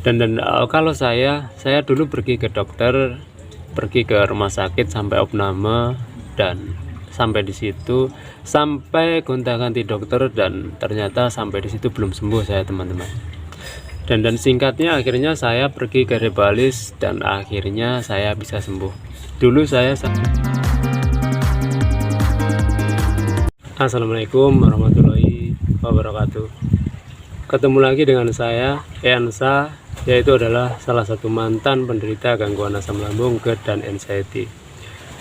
Kalau saya dulu pergi ke dokter, pergi ke rumah sakit sampai opname, dan sampai di situ, sampai gonta-ganti dokter, dan ternyata sampai di situ belum sembuh saya, teman-teman. Dan singkatnya, akhirnya saya pergi ke Rebalis dan akhirnya saya bisa sembuh. Dulu saya Assalamualaikum warahmatullahi wabarakatuh. Ketemu lagi dengan saya, Ensa, yaitu adalah salah satu mantan penderita gangguan asam lambung, GERD, dan anxiety.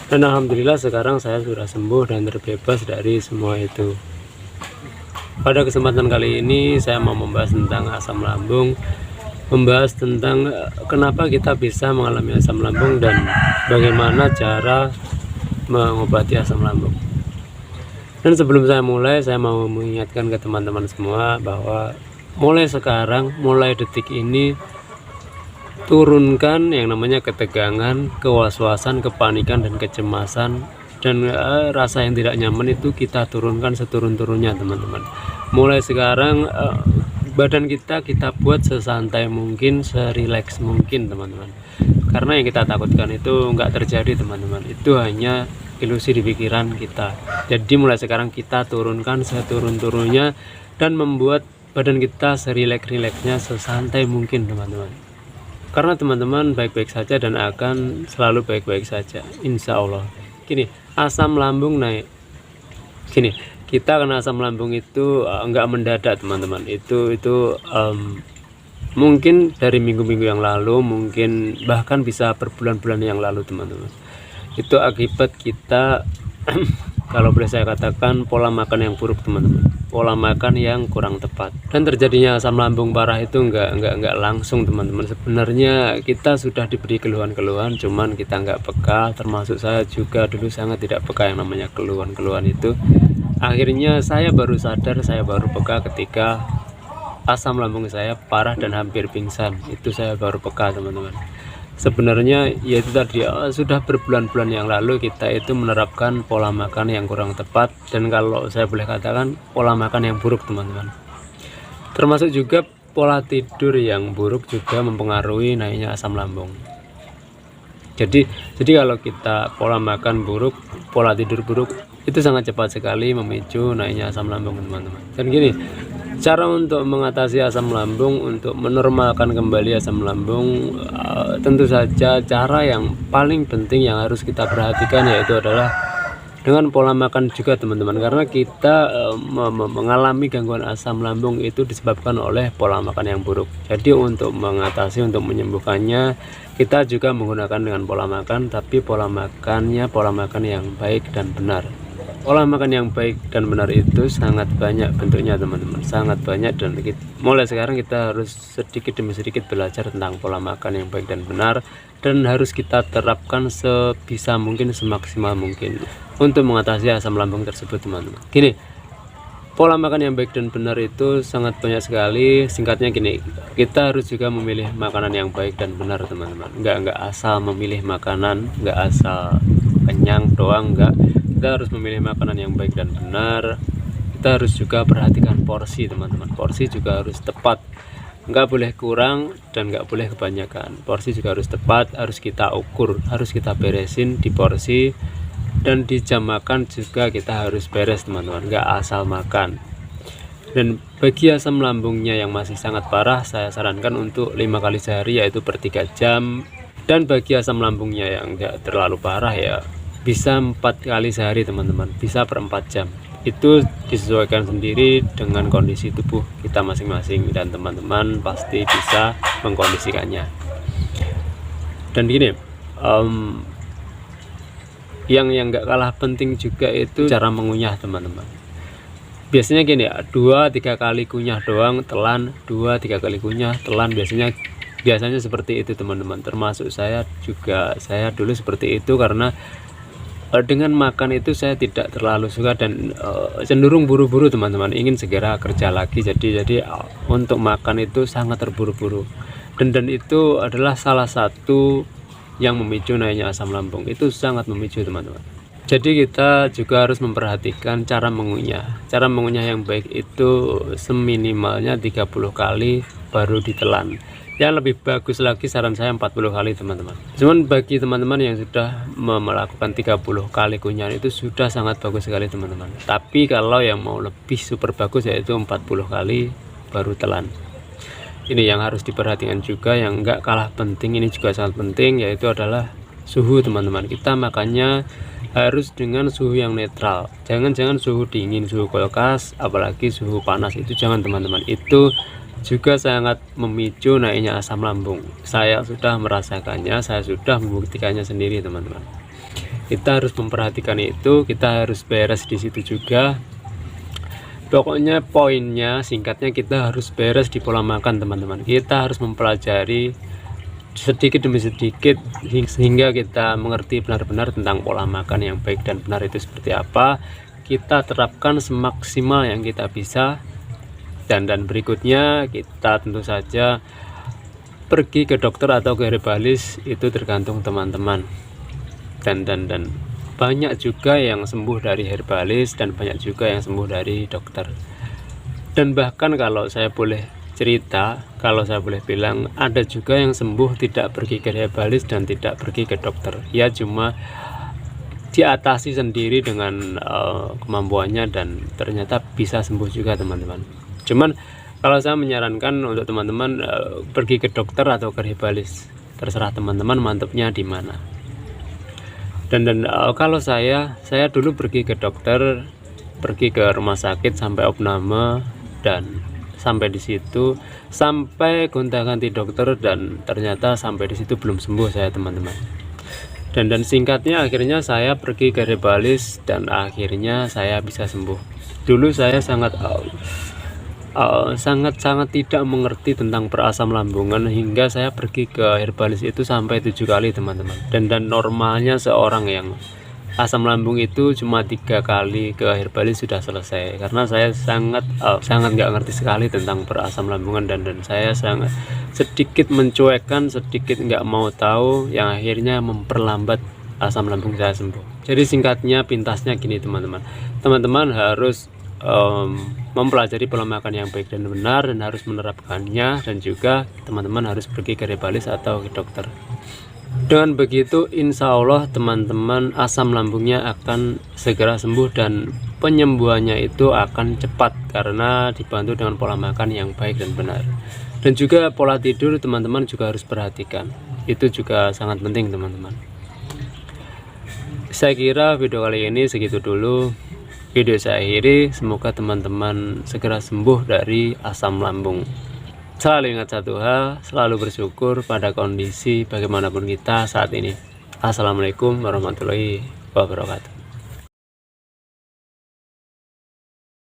Dan alhamdulillah sekarang saya sudah sembuh dan terbebas dari semua itu. Pada kesempatan kali ini saya mau membahas tentang asam lambung, membahas tentang kenapa kita bisa mengalami asam lambung dan bagaimana cara mengobati asam lambung. Dan sebelum saya mulai, saya mau mengingatkan ke teman-teman semua bahwa mulai sekarang, mulai detik ini, turunkan yang namanya ketegangan, kewaswasan, kepanikan, dan kecemasan, dan rasa yang tidak nyaman itu kita turunkan seturun-turunnya, teman-teman. Mulai sekarang badan kita buat sesantai mungkin, serileks mungkin, teman-teman. Karena yang kita takutkan itu nggak terjadi, teman-teman. Itu hanya ilusi di pikiran kita. Jadi mulai sekarang kita turunkan seturun-turunnya dan membuat badan kita serileks-rileksnya, sesantai mungkin, teman-teman. Karena teman-teman baik-baik saja dan akan selalu baik-baik saja, insya Allah. Gini, asam lambung naik. Gini, kita kena asam lambung itu enggak mendadak, teman-teman. Itu mungkin dari minggu-minggu yang lalu, mungkin bahkan bisa berbulan-bulan yang lalu, teman-teman. Itu akibat kita kalau boleh saya katakan pola makan yang buruk, teman-teman. Pola makan yang kurang tepat. Dan terjadinya asam lambung parah itu enggak langsung, teman-teman. Sebenarnya kita sudah diberi keluhan-keluhan, cuman kita enggak peka. Termasuk saya juga dulu sangat tidak peka yang namanya keluhan-keluhan itu. Akhirnya saya baru sadar, saya baru peka ketika asam lambung saya parah dan hampir pingsan. Itu saya baru peka, teman-teman. Sebenarnya yaitu tadi, sudah berbulan-bulan yang lalu kita itu menerapkan pola makan yang kurang tepat, dan kalau saya boleh katakan pola makan yang buruk, teman-teman. Termasuk juga pola tidur yang buruk juga mempengaruhi naiknya asam lambung. Jadi kalau kita pola makan buruk, pola tidur buruk, itu sangat cepat sekali memicu naiknya asam lambung, teman-teman. Dan gini, cara untuk mengatasi asam lambung, untuk menormalkan kembali asam lambung, tentu saja cara yang paling penting yang harus kita perhatikan yaitu adalah dengan pola makan juga, teman-teman. Karena kita mengalami gangguan asam lambung itu disebabkan oleh pola makan yang buruk. Jadi untuk mengatasi, untuk menyembuhkannya, kita juga menggunakan dengan pola makan, tapi pola makannya pola makan yang baik dan benar. Pola makan yang baik dan benar itu sangat banyak bentuknya, teman-teman, sangat banyak. Dan mulai sekarang kita harus sedikit demi sedikit belajar tentang pola makan yang baik dan benar, dan harus kita terapkan sebisa mungkin, semaksimal mungkin untuk mengatasi asam lambung tersebut, teman-teman. Gini, pola makan yang baik dan benar itu sangat banyak sekali. Singkatnya gini, kita harus juga memilih makanan yang baik dan benar, teman-teman. Enggak asal memilih makanan, enggak asal kenyang doang, enggak. Kita harus memilih makanan yang baik dan benar. Kita harus juga perhatikan porsi, teman-teman. Porsi juga harus tepat, nggak boleh kurang dan nggak boleh kebanyakan. Porsi juga harus tepat, harus kita ukur, harus kita beresin di porsi. Dan di jam makan juga kita harus beres, teman-teman, nggak asal makan. Dan bagi asam lambungnya yang masih sangat parah, saya sarankan untuk 5 kali sehari, yaitu per 3 jam. Dan bagi asam lambungnya yang nggak terlalu parah, ya bisa 4 kali sehari, teman-teman, bisa per 4 jam. Itu disesuaikan sendiri dengan kondisi tubuh kita masing-masing, dan teman-teman pasti bisa mengkondisikannya. Dan gini, yang nggak kalah penting juga itu cara mengunyah, teman-teman. Biasanya gini, 2-3 kali kunyah doang telan, 2-3 kali kunyah telan, biasanya seperti itu, teman-teman. Termasuk saya juga, saya dulu seperti itu karena dengan makan itu saya tidak terlalu suka dan cenderung buru-buru, teman-teman, ingin segera kerja lagi. Jadi untuk makan itu sangat terburu-buru, dan itu adalah salah satu yang memicu naiknya asam lambung. Itu sangat memicu, teman-teman. Jadi kita juga harus memperhatikan cara mengunyah. Cara mengunyah yang baik itu seminimalnya 30 kali baru ditelan. Ya lebih bagus lagi saran saya 40 kali teman-teman. Cuman bagi teman-teman yang sudah melakukan 30 kali kunyahan itu sudah sangat bagus sekali teman-teman. Tapi kalau yang mau lebih super bagus yaitu 40 kali baru telan. Ini yang harus diperhatikan juga, yang enggak kalah penting, ini juga sangat penting, yaitu adalah suhu teman-teman. Kita makannya harus dengan suhu yang netral, jangan suhu dingin, suhu kulkas, apalagi suhu panas, itu jangan teman-teman. Itu juga sangat memicu naiknya asam lambung. Saya sudah merasakannya, saya sudah membuktikannya sendiri teman-teman. Kita harus memperhatikan itu, kita harus beres di situ juga. Pokoknya poinnya, singkatnya, kita harus beres di pola makan teman-teman. Kita harus mempelajari sedikit demi sedikit sehingga kita mengerti benar-benar tentang pola makan yang baik dan benar itu seperti apa. Kita terapkan semaksimal yang kita bisa. Dan berikutnya kita tentu saja pergi ke dokter atau ke herbalis, itu tergantung teman-teman. Dan banyak juga yang sembuh dari herbalis dan banyak juga yang sembuh dari dokter. Dan bahkan kalau saya boleh cerita, kalau saya boleh bilang, ada juga yang sembuh tidak pergi ke herbalis dan tidak pergi ke dokter. Ya cuma diatasi sendiri dengan kemampuannya dan ternyata bisa sembuh juga teman-teman. Cuman kalau saya menyarankan untuk teman-teman pergi ke dokter atau ke herbalis, terserah teman-teman mantepnya di mana. Dan kalau saya dulu pergi ke dokter, pergi ke rumah sakit sampai opname, dan sampai di situ, sampai gonta-ganti dokter, dan ternyata sampai di situ belum sembuh saya teman-teman. Dan singkatnya akhirnya saya pergi ke herbalis dan akhirnya saya bisa sembuh. Dulu saya sangat tidak mengerti tentang perasam lambungan hingga saya pergi ke herbalis itu sampai 7 kali teman-teman. Dan normalnya seorang yang asam lambung itu cuma 3 kali ke herbalis sudah selesai, karena saya sangat nggak ngerti sekali tentang perasam lambungan dan saya sangat sedikit mencuekkan, sedikit nggak mau tahu, yang akhirnya memperlambat asam lambung saya sembuh. Jadi singkatnya, pintasnya gini teman-teman harus mempelajari pola makan yang baik dan benar dan harus menerapkannya, dan juga teman-teman harus pergi ke herbalis atau ke dokter. Dengan begitu insya Allah teman-teman asam lambungnya akan segera sembuh dan penyembuhannya itu akan cepat karena dibantu dengan pola makan yang baik dan benar. Dan juga pola tidur teman-teman juga harus perhatikan, itu juga sangat penting teman-teman. Saya kira video kali ini segitu dulu. Video saya akhiri, semoga teman-teman segera sembuh dari asam lambung. Selalu ingat satu hal, selalu bersyukur pada kondisi bagaimanapun kita saat ini. Assalamualaikum warahmatullahi wabarakatuh.